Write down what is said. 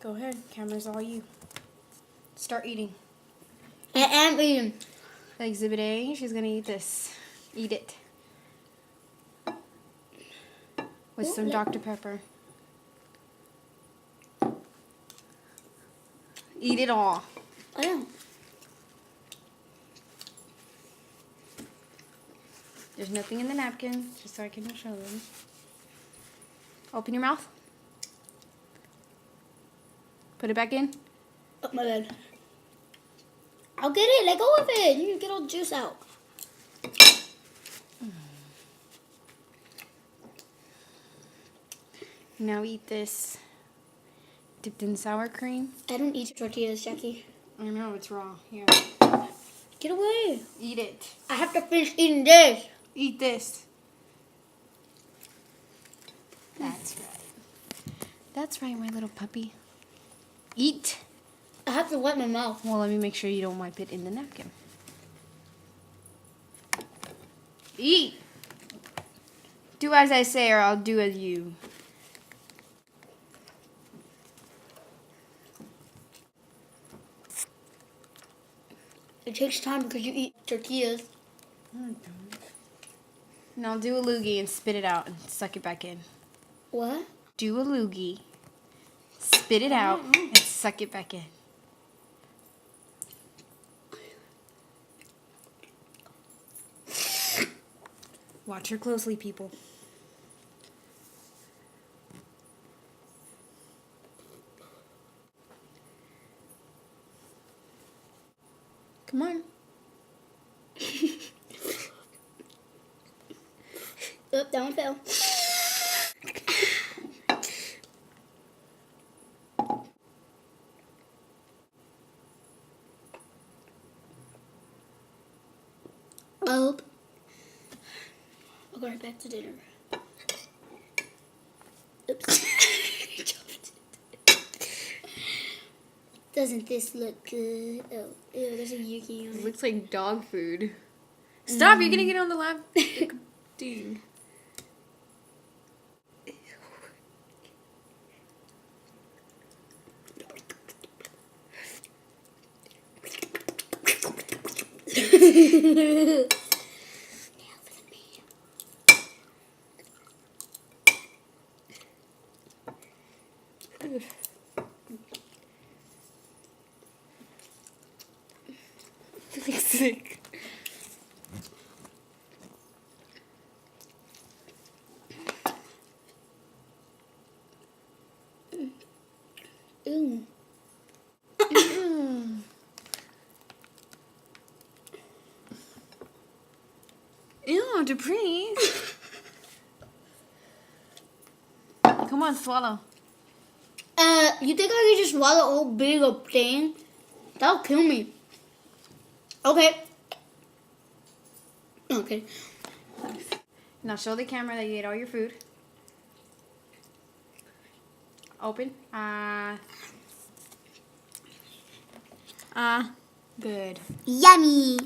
Go ahead. Camera's all you. Start eating. I am eating. Exhibit A, she's going to eat this. Eat it. With some Dr. Pepper. Eat it all. I am. There's nothing in the napkin, just so I can show them. Open your mouth. Put it back in. Oh, my bad. I'll get it. Let go of it. You can get all the juice out. Now eat this. Dipped in sour cream. I don't eat tortillas, Jackie. I know, it's raw. Here. Get away. Eat it. I have to finish eating this. Eat this. That's right. That's right, my little puppy. Eat. I have to wipe my mouth. Well, let me make sure you don't wipe it in the napkin. Eat. Do as I say or I'll do as you. It takes time because you eat tortillas. Now do a loogie and spit it out and suck it back in. What? Do a loogie, spit it out, and suck it back in. Watch her closely, people. Come on. Oh, that one fell. Oh. I'll go right back to dinner. Oops. Doesn't this look good? Oh, ew, there's a Yuki on It it. looks like dog food. Stop, you're gonna get on the lap. Ding. Looks sick. Ew. Ew, Dupree. Come on, swallow. You think I could just swallow a whole big of thing? That'll kill me. Okay. Okay. Now show the camera that you ate all your food. Open. Good. Yummy.